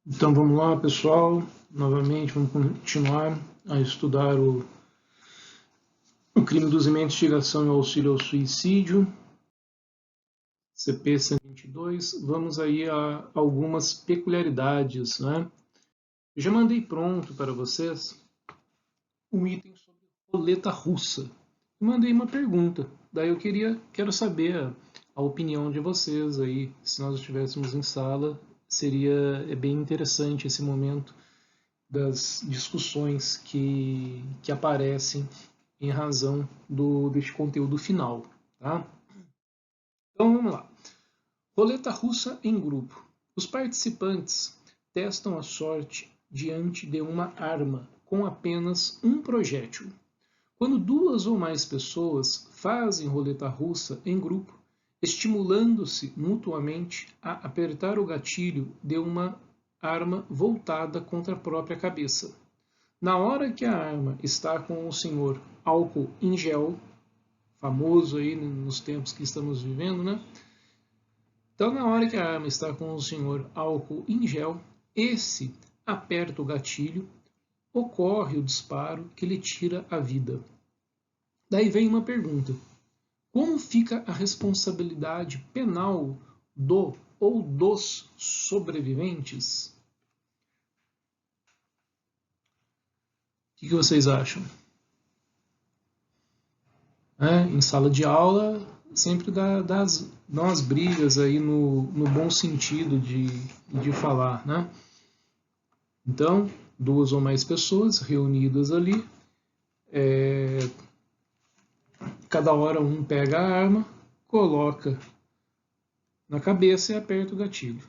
Então vamos lá, pessoal. Novamente vamos continuar a estudar o crime induzimento, instigação e auxílio ao suicídio, CP 122. Vamos aí a algumas peculiaridades, né? Eu já mandei pronto para vocês um item sobre roleta russa. Eu mandei uma pergunta. Daí eu quero saber a opinião de vocês aí. Se nós estivéssemos em sala, seria bem interessante esse momento das discussões que aparecem em razão deste conteúdo final. Tá? Então vamos lá. Roleta russa em grupo. Os participantes testam a sorte diante de uma arma com apenas um projétil. Quando duas ou mais pessoas fazem roleta russa em grupo, estimulando-se mutuamente a apertar o gatilho de uma arma voltada contra a própria cabeça. Na hora que a arma está com o senhor álcool em gel, famoso aí nos tempos que estamos vivendo, né? Então, na hora que a arma está com o senhor álcool em gel, esse aperta o gatilho, ocorre o disparo que lhe tira a vida. Daí vem uma pergunta: como fica a responsabilidade penal do ou dos sobreviventes? O que vocês acham? Em sala de aula sempre dá umas brigas aí no bom sentido de falar, né? Então, duas ou mais pessoas reunidas ali, cada hora um pega a arma, coloca na cabeça e aperta o gatilho.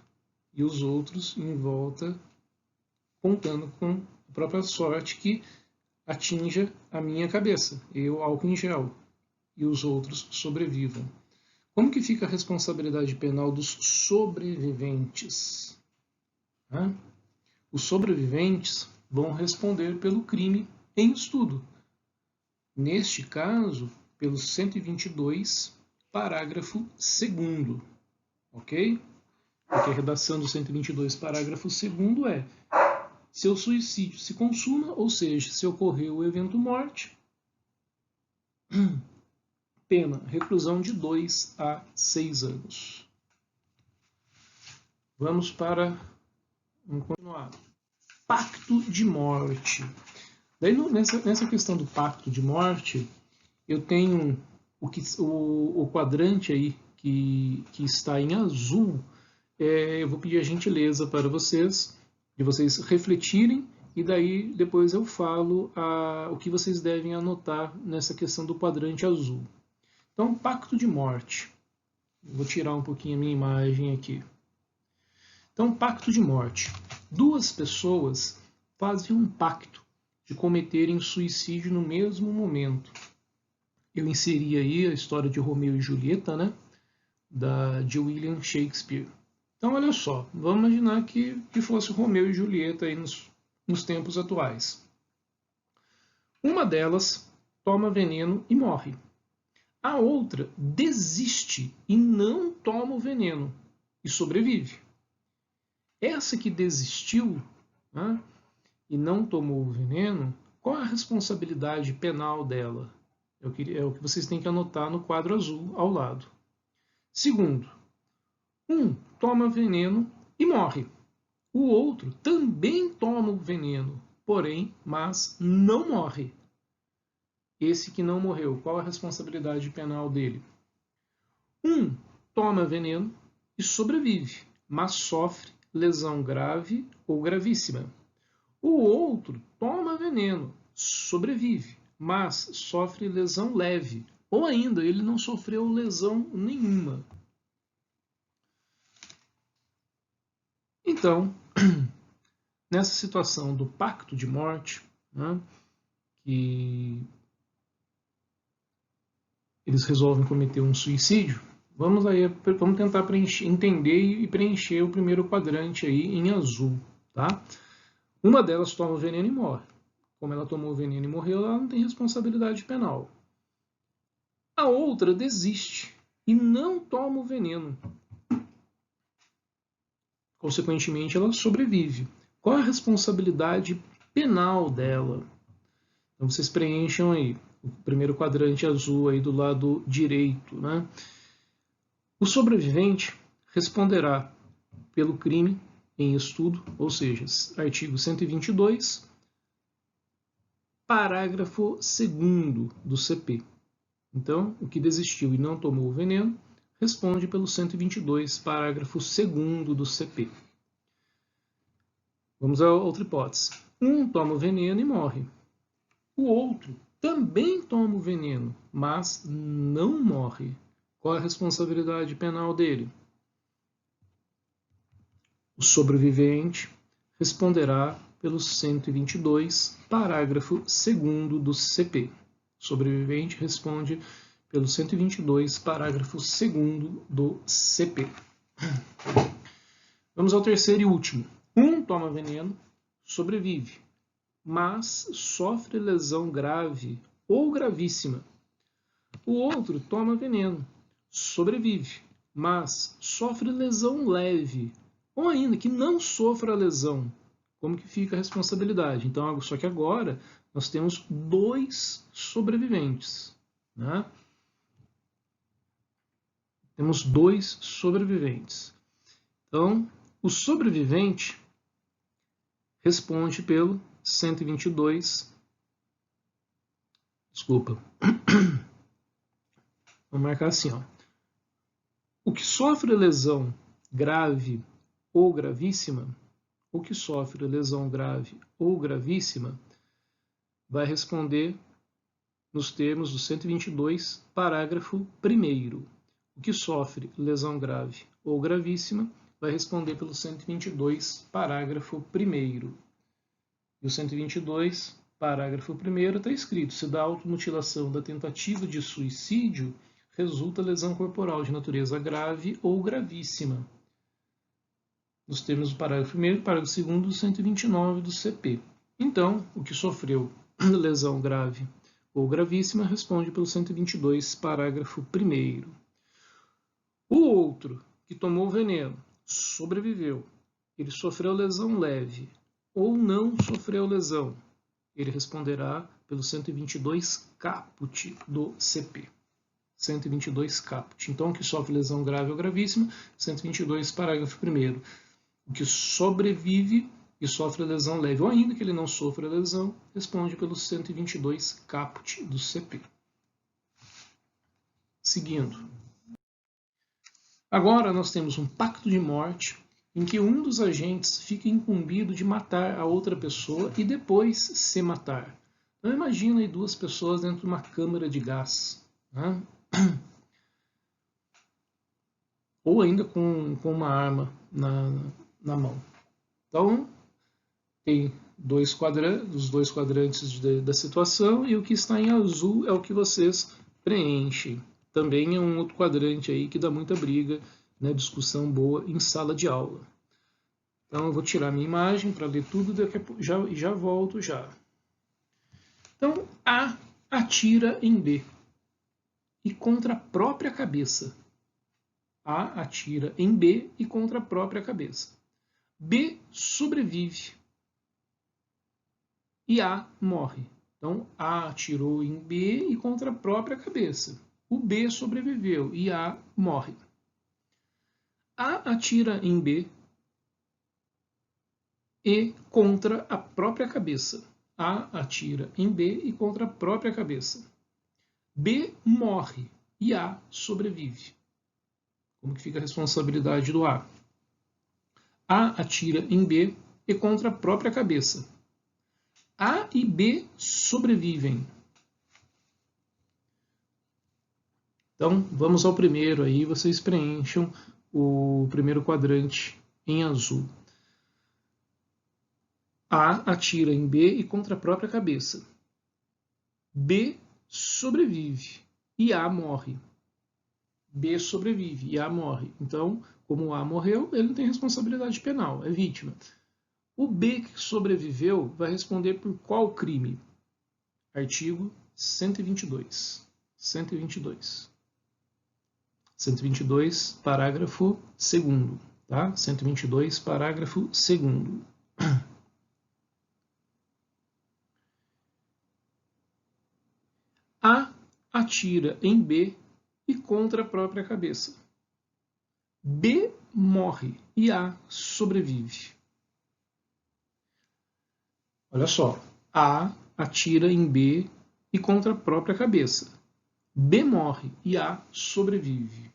E os outros em volta contando com a própria sorte que atinja a minha cabeça, eu álcool em gel, e os outros sobrevivam. Como que fica a responsabilidade penal dos sobreviventes? Os sobreviventes vão responder pelo crime em estudo. Neste caso, pelo 122, parágrafo 2º. Ok? Porque a redação do 122, parágrafo 2º é: se o suicídio se consuma, ou seja, se ocorreu o evento morte, pena, reclusão de 2 a 6 anos. Vamos continuar. Pacto de morte. Daí, nessa questão do pacto de morte, eu tenho o quadrante aí que está em azul. Eu vou pedir a gentileza para vocês, de vocês refletirem, e daí depois eu falo o que vocês devem anotar nessa questão do quadrante azul. Então, pacto de morte. Vou tirar um pouquinho a minha imagem aqui. Então, pacto de morte. Duas pessoas fazem um pacto de cometerem suicídio no mesmo momento. Eu inseri aí a história de Romeu e Julieta, né? De William Shakespeare. Então, olha só, vamos imaginar que fosse Romeu e Julieta aí nos tempos atuais. Uma delas toma veneno e morre. A outra desiste e não toma o veneno e sobrevive. Essa que desistiu, né, e não tomou o veneno, qual a responsabilidade penal dela? É o que vocês têm que anotar no quadro azul ao lado. Segundo, um toma veneno e morre. O outro também toma o veneno, mas não morre. Esse que não morreu, qual a responsabilidade penal dele? Um toma veneno e sobrevive, mas sofre lesão grave ou gravíssima. O outro toma veneno, sobrevive, mas sofre lesão leve, ou ainda ele não sofreu lesão nenhuma. Então, nessa situação do pacto de morte, né, que eles resolvem cometer um suicídio, vamos tentar entender e preencher o primeiro quadrante aí em azul, tá? Uma delas toma o veneno e morre. Como ela tomou o veneno e morreu, ela não tem responsabilidade penal. A outra desiste e não toma o veneno. consequentemente, ela sobrevive. Qual a responsabilidade penal dela? Então, vocês preencham aí o primeiro quadrante azul aí do lado direito, né? O sobrevivente responderá pelo crime em estudo, ou seja, artigo 122, parágrafo 2º do CP. Então, o que desistiu e não tomou o veneno responde pelo 122, parágrafo 2º do CP. Vamos a outra hipótese. Um toma o veneno e morre. O outro também toma o veneno, mas não morre. Qual é a responsabilidade penal dele? O sobrevivente responderá pelo 122, parágrafo 2º do CP. O sobrevivente responde pelo 122, parágrafo 2º do CP. Vamos ao terceiro e último. Um toma veneno, sobrevive, mas sofre lesão grave ou gravíssima. O outro toma veneno, sobrevive, mas sofre lesão leve, ou ainda que não sofra lesão. Como que fica a responsabilidade? Então, só que agora nós temos 2 sobreviventes, né? Temos 2 sobreviventes. Então, o sobrevivente responde pelo 122. Desculpa. Vamos marcar assim, ó. O que sofre lesão grave ou gravíssima, o que sofre lesão grave ou gravíssima, vai responder nos termos do 122, parágrafo 1º. O que sofre lesão grave ou gravíssima vai responder pelo 122, parágrafo 1º. E o 122, parágrafo 1º, está escrito: se da automutilação da tentativa de suicídio resulta lesão corporal de natureza grave ou gravíssima. Nos termos do parágrafo 1º e parágrafo 2º do 129 do CP. Então, o que sofreu lesão grave ou gravíssima responde pelo 122, parágrafo 1º. O outro, que tomou veneno, sobreviveu, ele sofreu lesão leve ou não sofreu lesão, ele responderá pelo 122 caput do CP. 122 caput. Então, o que sofre lesão grave ou gravíssima, 122, parágrafo 1º. O que sobrevive e sofre lesão leve, ou ainda que ele não sofra lesão, responde pelo 122 caput do CP. Seguindo. Agora nós temos um pacto de morte em que um dos agentes fica incumbido de matar a outra pessoa e depois se matar. Então imagina aí 2 pessoas dentro de uma câmara de gás, né? Ou ainda com uma arma na mão. Então, tem os 2 quadrantes da situação, e o que está em azul é o que vocês preenchem. Também é um outro quadrante aí que dá muita briga, né, discussão boa em sala de aula. Então, eu vou tirar minha imagem para ler tudo, daqui a pouco, já volto já. Então, A atira em B e contra a própria cabeça. A atira em B e contra a própria cabeça. B sobrevive e A morre. Então, A atirou em B e contra a própria cabeça. O B sobreviveu e A morre. A atira em B e contra a própria cabeça. A atira em B e contra a própria cabeça. B morre e A sobrevive. Como que fica a responsabilidade do A? A atira em B e contra a própria cabeça. A e B sobrevivem. Então, vamos ao primeiro aí, vocês preencham o primeiro quadrante em azul. A atira em B e contra a própria cabeça. B sobrevive e A morre. B sobrevive e A morre. Então, como A morreu, ele não tem responsabilidade penal, é vítima. O B que sobreviveu vai responder por qual crime? Artigo 122. 122, parágrafo 2º. Tá? 122, parágrafo 2º. A atira em B e contra a própria cabeça. B morre e A sobrevive. Olha só, A atira em B e contra a própria cabeça. B morre e A sobrevive.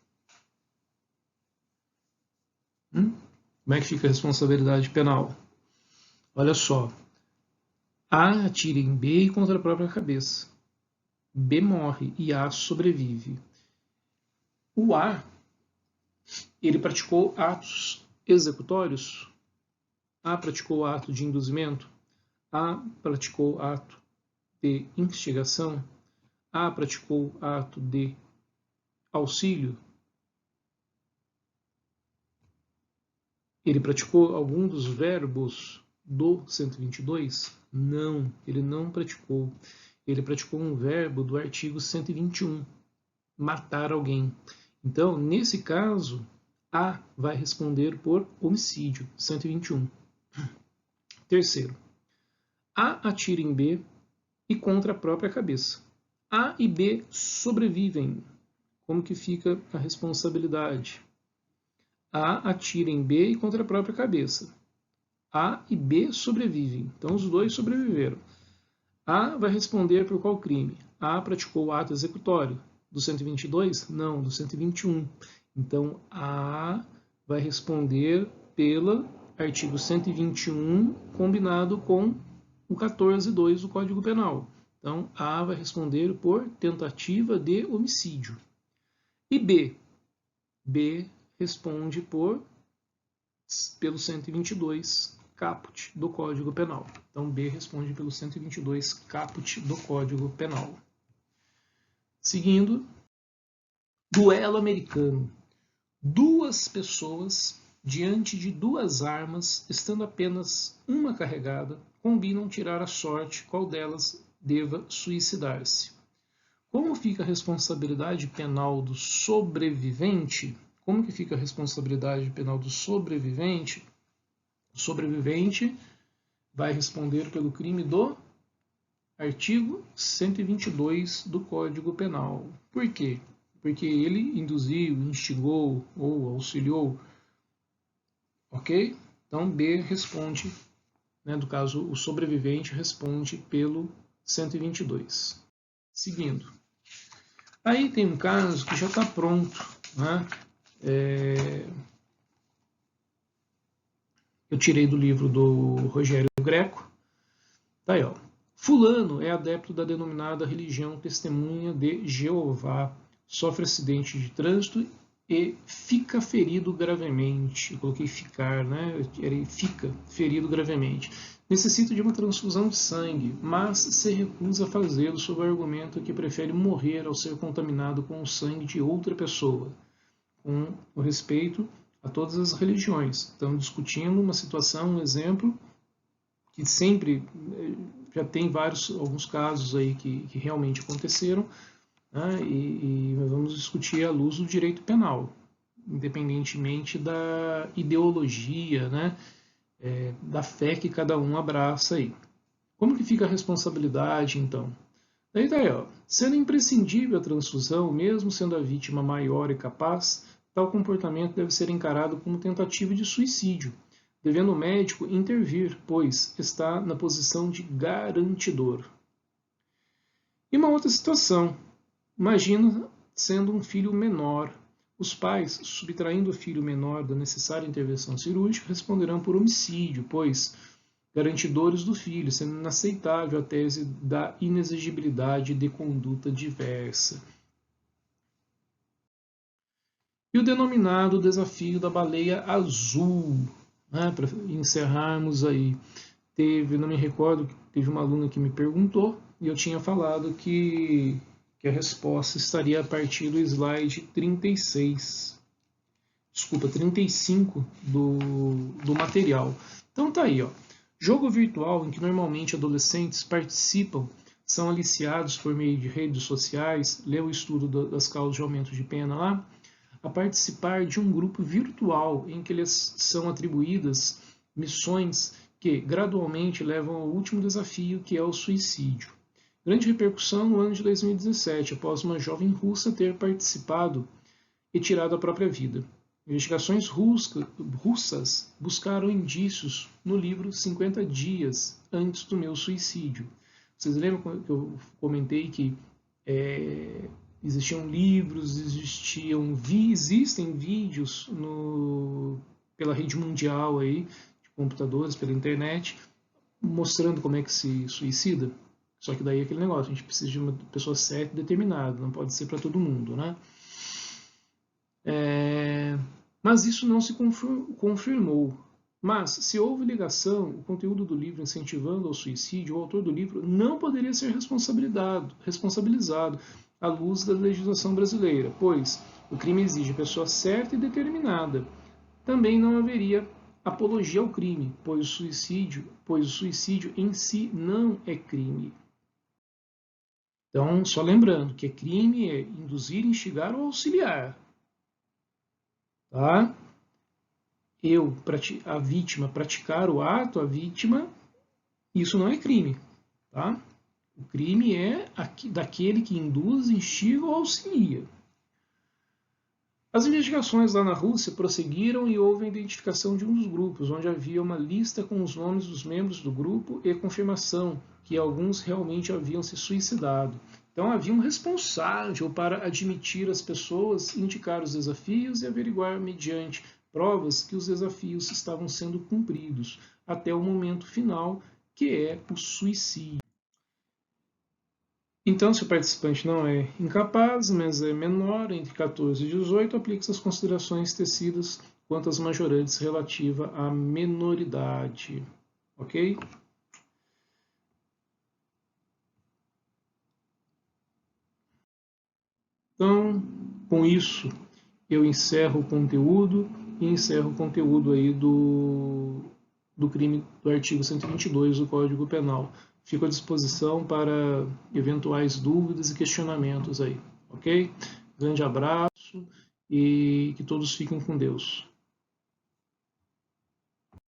Como é que fica a responsabilidade penal? Olha só, A atira em B e contra a própria cabeça. B morre e A sobrevive. O A, ele praticou atos executórios? A praticou ato de induzimento? A praticou ato de instigação? A praticou ato de auxílio? Ele praticou algum dos verbos do 122? Não, ele não praticou. Ele praticou um verbo do artigo 121, matar alguém. Então, nesse caso, A vai responder por homicídio, 121. Terceiro, A atira em B e contra a própria cabeça. A e B sobrevivem. Como que fica a responsabilidade? A atira em B e contra a própria cabeça. A e B sobrevivem. Então, os dois sobreviveram. A vai responder por qual crime? A praticou o ato executório. Do 122? Não, do 121. Então, A vai responder pelo artigo 121, combinado com o 14.2 do Código Penal. Então, A vai responder por tentativa de homicídio. E B? B responde pelo 122 caput do Código Penal. Então, B responde pelo 122 caput do Código Penal. Seguindo, duelo americano. Duas pessoas diante de duas armas, estando apenas uma carregada, combinam tirar a sorte qual delas deva suicidar-se. Como fica a responsabilidade penal do sobrevivente? Como que fica a responsabilidade penal do sobrevivente? O sobrevivente vai responder pelo crime do artigo 122 do Código Penal. Por quê? Porque ele induziu, instigou ou auxiliou. Ok? Então, B responde, no caso, o sobrevivente responde pelo 122. Seguindo. Aí tem um caso que já está pronto, né? Eu tirei do livro do Rogério Greco. Tá aí, ó. Fulano é adepto da denominada religião Testemunha de Jeová, sofre acidente de trânsito e fica ferido gravemente. Eu coloquei ficar, né? Ele fica ferido gravemente. Necessita de uma transfusão de sangue, mas se recusa a fazê-lo sob o argumento que prefere morrer ao ser contaminado com o sangue de outra pessoa, com o respeito a todas as religiões. Estamos discutindo uma situação, um exemplo, que sempre já tem alguns casos aí que realmente aconteceram, né, e nós vamos discutir à luz do direito penal, independentemente da ideologia, né, da fé que cada um abraça aí. Como que fica a responsabilidade, então? Daí tá aí, ó. Sendo imprescindível a transfusão, mesmo sendo a vítima maior e capaz, tal comportamento deve ser encarado como tentativa de suicídio, devendo o médico intervir, pois está na posição de garantidor. E uma outra situação. Imagina sendo um filho menor. Os pais, subtraindo o filho menor da necessária intervenção cirúrgica, responderão por homicídio, pois garantidores do filho, sendo inaceitável a tese da inexigibilidade de conduta diversa. E o denominado desafio da baleia azul, né, para encerrarmos aí. Não me recordo, teve uma aluna que me perguntou, e eu tinha falado que a resposta estaria a partir do slide 35 do material. Então tá aí, ó. Jogo virtual em que normalmente adolescentes participam, são aliciados por meio de redes sociais, lê o estudo das causas de aumento de pena lá, a participar de um grupo virtual em que lhes são atribuídas missões que gradualmente levam ao último desafio, que é o suicídio. Grande repercussão no ano de 2017, após uma jovem russa ter participado e tirado a própria vida. Investigações russas buscaram indícios no livro 50 Dias Antes do Meu Suicídio. Vocês lembram que eu comentei que existiam livros, existem vídeos pela rede mundial aí, de computadores, pela internet, mostrando como é que se suicida? Só que daí é aquele negócio, a gente precisa de uma pessoa certa e determinada, não pode ser para todo mundo, né? Mas isso não se confirmou. Mas, se houve ligação, o conteúdo do livro incentivando ao suicídio, o autor do livro não poderia ser responsabilizado à luz da legislação brasileira, pois o crime exige pessoa certa e determinada. Também não haveria apologia ao crime, pois o suicídio em si não é crime. Então, só lembrando que crime é induzir, instigar ou auxiliar. Tá? A vítima praticar o ato, a vítima, isso não é crime. Tá? O crime é daquele que induz, instiga ou auxilia. As investigações lá na Rússia prosseguiram e houve a identificação de um dos grupos, onde havia uma lista com os nomes dos membros do grupo e confirmação que alguns realmente haviam se suicidado. Então havia um responsável para admitir as pessoas, indicar os desafios e averiguar mediante provas que os desafios estavam sendo cumpridos, até o momento final, que é o suicídio. Então, se o participante não é incapaz, mas é menor, entre 14 e 18, aplica-se as considerações tecidas quanto às majorantes relativa à menoridade. Ok? Então, com isso, eu encerro o conteúdo e encerro o conteúdo aí do crime do artigo 122 do Código Penal. Fico à disposição para eventuais dúvidas e questionamentos aí, ok? Grande abraço e que todos fiquem com Deus.